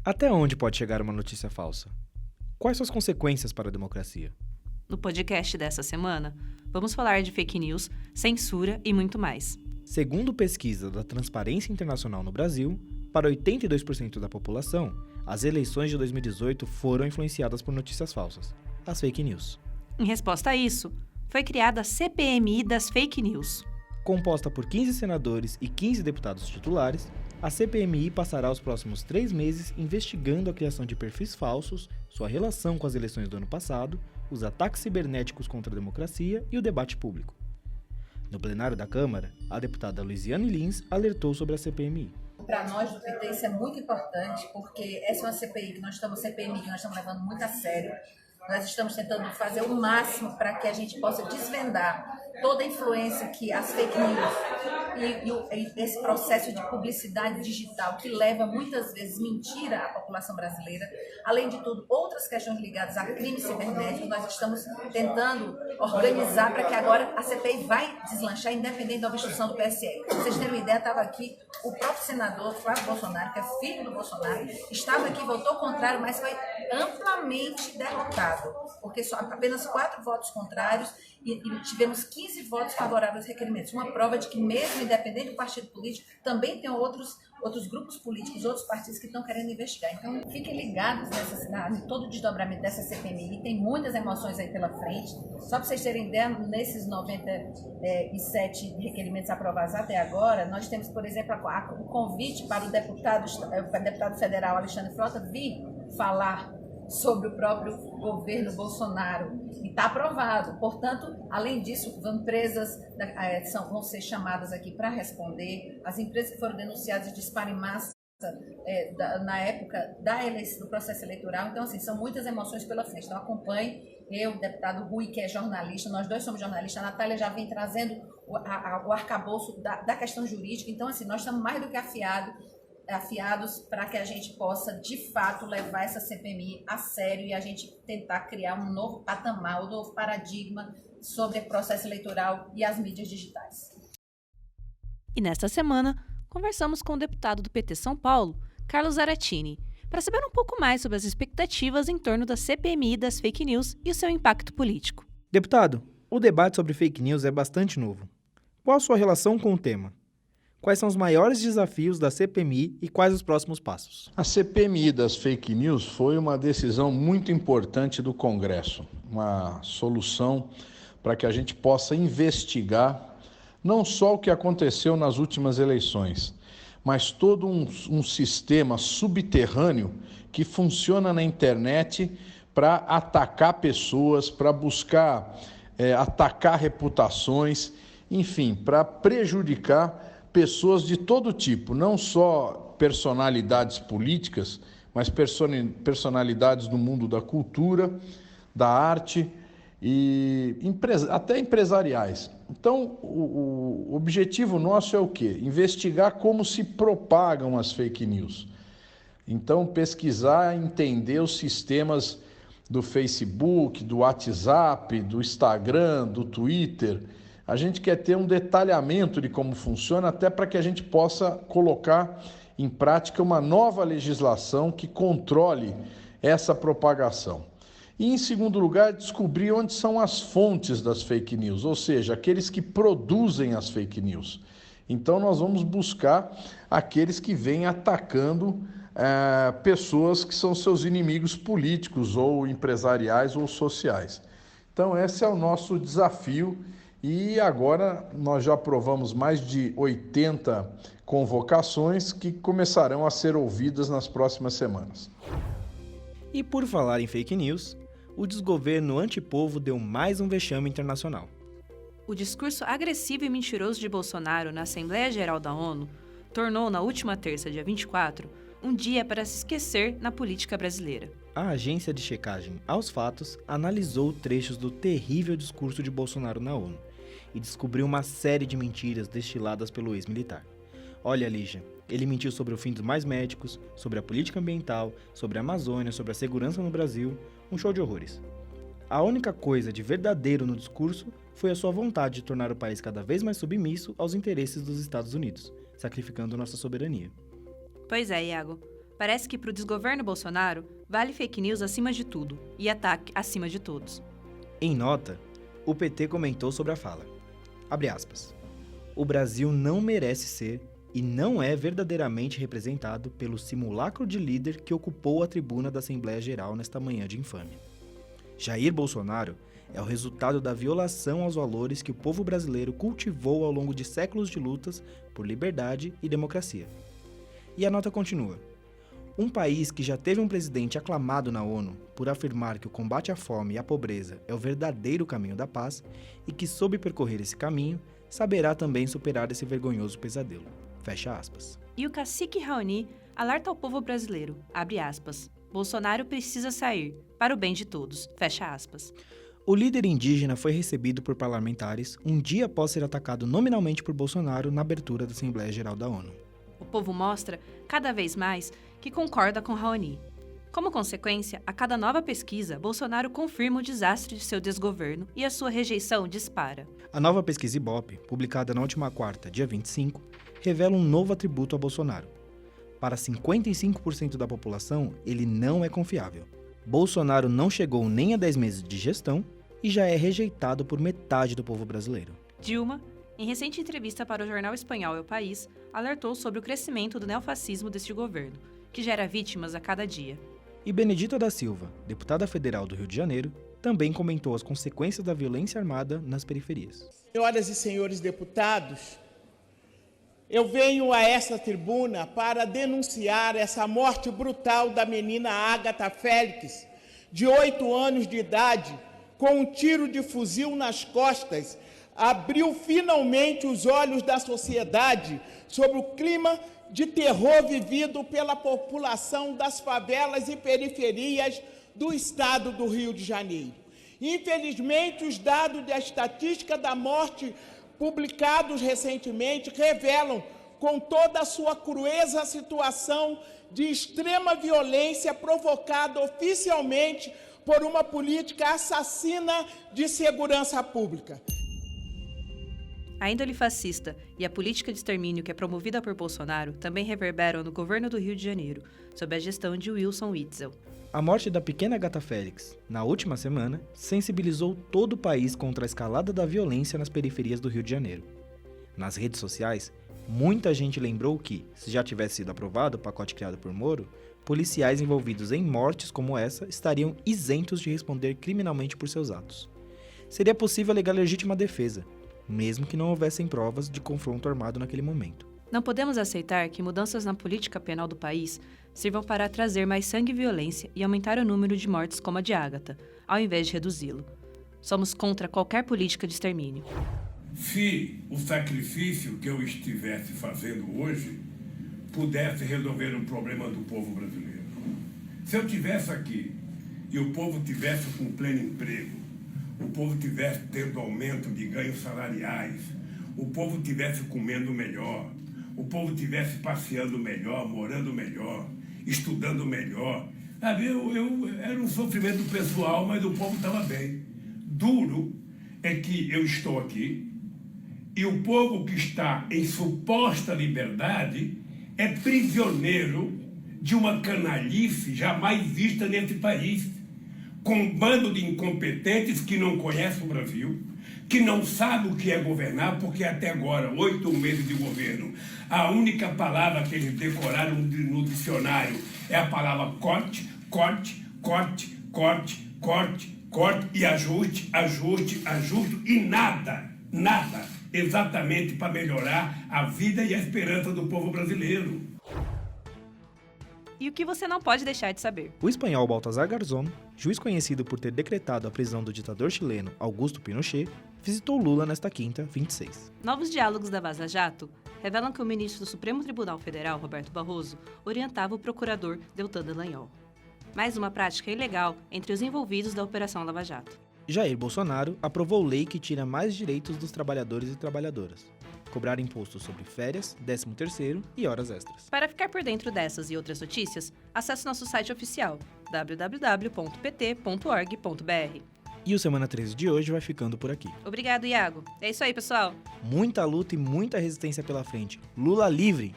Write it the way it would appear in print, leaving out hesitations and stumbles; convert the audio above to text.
Até onde pode chegar uma notícia falsa? Quais suas consequências para a democracia? No podcast dessa semana, vamos falar de fake news, censura e muito mais. Segundo pesquisa da Transparência Internacional no Brasil, para 82% da população, as eleições de 2018 foram influenciadas por notícias falsas, as fake news. Em resposta a isso, foi criada a CPMI das fake news. Composta por 15 senadores e 15 deputados titulares, a CPMI passará os próximos 3 meses investigando a criação de perfis falsos, sua relação com as eleições do ano passado, os ataques cibernéticos contra a democracia e o debate público. No plenário da Câmara, a deputada Luiziane Lins alertou sobre a CPMI. Para nós do PT isso é muito importante, porque essa é uma CPMI que nós estamos levando muito a sério. Nós estamos tentando fazer o máximo para que a gente possa desvendar toda a influência que as fake news e esse processo de publicidade digital que leva muitas vezes mentira à população brasileira. Além de tudo, outras questões ligadas a crimes cibernéticos, nós estamos tentando organizar para que agora a CPI vai deslanchar independente da obstrução do PSL. Para vocês terem uma ideia, estava aqui o próprio senador Flávio Bolsonaro, que é filho do Bolsonaro, estava aqui, votou contrário, mas foi amplamente derrotado, porque só apenas 4 votos contrários e tivemos 15 votos favoráveis aos requerimentos. Uma prova de que mesmo independente do partido político, também tem outros grupos políticos, outros partidos que estão querendo investigar. Então, fiquem ligados em todo o desdobramento dessa CPMI. Tem muitas emoções aí pela frente. Só para vocês terem ideia, nesses 97 requerimentos aprovados até agora, nós temos, por exemplo, o convite para o deputado federal Alexandre Frota vir falar sobre o próprio governo Bolsonaro, e está aprovado. Portanto, além disso, empresas vão ser chamadas aqui para responder. As empresas que foram denunciadas de disparo em massa na época do processo eleitoral. Então, assim, são muitas emoções pela frente. Então, acompanhe. Eu, o deputado Rui, que é jornalista, nós dois somos jornalistas, a Natália já vem trazendo o arcabouço da questão jurídica. Então, assim, nós estamos mais do que afiados para que a gente possa, de fato, levar essa CPMI a sério e a gente tentar criar um novo patamar, um novo paradigma sobre o processo eleitoral e as mídias digitais. E nesta semana, conversamos com o deputado do PT São Paulo, Carlos Zaratini, para saber um pouco mais sobre as expectativas em torno da CPMI das fake news e o seu impacto político. Deputado, o debate sobre fake news é bastante novo. Qual a sua relação com o tema? Quais são os maiores desafios da CPMI e quais os próximos passos? A CPMI das fake news foi uma decisão muito importante do Congresso, uma solução para que a gente possa investigar não só o que aconteceu nas últimas eleições, mas todo um sistema subterrâneo que funciona na internet para atacar pessoas, para buscar atacar reputações, enfim, para prejudicar pessoas de todo tipo, não só personalidades políticas, mas personalidades do mundo da cultura, da arte e até empresariais. Então, o objetivo nosso é o quê? Investigar como se propagam as fake news. Então, pesquisar, entender os sistemas do Facebook, do WhatsApp, do Instagram, do Twitter. A gente quer ter um detalhamento de como funciona, até para que a gente possa colocar em prática uma nova legislação que controle essa propagação. E, em segundo lugar, descobrir onde são as fontes das fake news, ou seja, aqueles que produzem as fake news. Então, nós vamos buscar aqueles que vêm atacando pessoas que são seus inimigos políticos, ou empresariais, ou sociais. Então, esse é o nosso desafio. E agora nós já aprovamos mais de 80 convocações que começarão a ser ouvidas nas próximas semanas. E por falar em fake news, o desgoverno antipovo deu mais um vexame internacional. O discurso agressivo e mentiroso de Bolsonaro na Assembleia Geral da ONU tornou, na última terça, dia 24, um dia para se esquecer na política brasileira. A agência de checagem aos fatos analisou trechos do terrível discurso de Bolsonaro na ONU e descobriu uma série de mentiras destiladas pelo ex-militar. Olha, Lígia, ele mentiu sobre o fim dos mais médicos, sobre a política ambiental, sobre a Amazônia, sobre a segurança no Brasil, um show de horrores. A única coisa de verdadeiro no discurso foi a sua vontade de tornar o país cada vez mais submisso aos interesses dos Estados Unidos, sacrificando nossa soberania. Pois é, Iago. Parece que para o desgoverno Bolsonaro, vale fake news acima de tudo e ataque acima de todos. Em nota, o PT comentou sobre a fala. Abre aspas. O Brasil não merece ser e não é verdadeiramente representado pelo simulacro de líder que ocupou a tribuna da Assembleia Geral nesta manhã de infâmia. Jair Bolsonaro é o resultado da violação aos valores que o povo brasileiro cultivou ao longo de séculos de lutas por liberdade e democracia. E a nota continua. Um país que já teve um presidente aclamado na ONU por afirmar que o combate à fome e à pobreza é o verdadeiro caminho da paz e que soube percorrer esse caminho, saberá também superar esse vergonhoso pesadelo. Fecha aspas. E o cacique Raoni alerta ao povo brasileiro, abre aspas, Bolsonaro precisa sair, para o bem de todos, fecha aspas. O líder indígena foi recebido por parlamentares um dia após ser atacado nominalmente por Bolsonaro na abertura da Assembleia Geral da ONU. O povo mostra, cada vez mais, que concorda com Raoni. Como consequência, a cada nova pesquisa, Bolsonaro confirma o desastre de seu desgoverno e a sua rejeição dispara. A nova pesquisa Ibope, publicada na última quarta, dia 25, revela um novo atributo a Bolsonaro. Para 55% da população, ele não é confiável. Bolsonaro não chegou nem a 10 meses de gestão e já é rejeitado por metade do povo brasileiro. Dilma, em recente entrevista para o jornal espanhol El País, alertou sobre o crescimento do neofascismo deste governo, que gera vítimas a cada dia. E Benedita da Silva, deputada federal do Rio de Janeiro, também comentou as consequências da violência armada nas periferias. Senhoras e senhores deputados, eu venho a essa tribuna para denunciar essa morte brutal da menina Agatha Félix, de 8 anos de idade, com um tiro de fuzil nas costas, abriu finalmente os olhos da sociedade sobre o clima de terror vivido pela população das favelas e periferias do estado do Rio de Janeiro. Infelizmente, os dados da estatística da morte publicados recentemente revelam com toda a sua crueza a situação de extrema violência provocada oficialmente por uma política assassina de segurança pública. A índole fascista e a política de extermínio que é promovida por Bolsonaro também reverberam no governo do Rio de Janeiro, sob a gestão de Wilson Witzel. A morte da pequena Agatha Félix, na última semana, sensibilizou todo o país contra a escalada da violência nas periferias do Rio de Janeiro. Nas redes sociais, muita gente lembrou que, se já tivesse sido aprovado o pacote criado por Moro, policiais envolvidos em mortes como essa estariam isentos de responder criminalmente por seus atos. Seria possível alegar legítima defesa, mesmo que não houvessem provas de confronto armado naquele momento. Não podemos aceitar que mudanças na política penal do país sirvam para trazer mais sangue e violência e aumentar o número de mortes como a de Agatha, ao invés de reduzi-lo. Somos contra qualquer política de extermínio. Se o sacrifício que eu estivesse fazendo hoje pudesse resolver um problema do povo brasileiro. Se eu estivesse aqui e o povo tivesse com pleno emprego, o povo tivesse tendo aumento de ganhos salariais, o povo tivesse comendo melhor, o povo tivesse passeando melhor, morando melhor, estudando melhor. Era um sofrimento pessoal, mas o povo estava bem. Duro é que eu estou aqui e o povo que está em suposta liberdade é prisioneiro de uma canalice jamais vista nesse país, com um bando de incompetentes que não conhecem o Brasil, que não sabe o que é governar, porque até agora, 8 meses de governo, a única palavra que eles decoraram no dicionário é a palavra corte, corte, corte, corte, corte, corte e ajuste, ajuste, ajuste e nada, nada, exatamente para melhorar a vida e a esperança do povo brasileiro. E o que você não pode deixar de saber? O espanhol Baltasar Garzón, juiz conhecido por ter decretado a prisão do ditador chileno Augusto Pinochet, visitou Lula nesta quinta, 26. Novos diálogos da Vaza Jato revelam que o ministro do Supremo Tribunal Federal, Roberto Barroso, orientava o procurador Deltan Dallagnol. Mais uma prática ilegal entre os envolvidos da Operação Lava Jato. Jair Bolsonaro aprovou lei que tira mais direitos dos trabalhadores e trabalhadoras. Cobrar imposto sobre férias, 13º e horas extras. Para ficar por dentro dessas e outras notícias, acesse nosso site oficial www.pt.org.br. E o Semana 13 de hoje vai ficando por aqui. Obrigado, Iago. É isso aí, pessoal. Muita luta e muita resistência pela frente. Lula livre!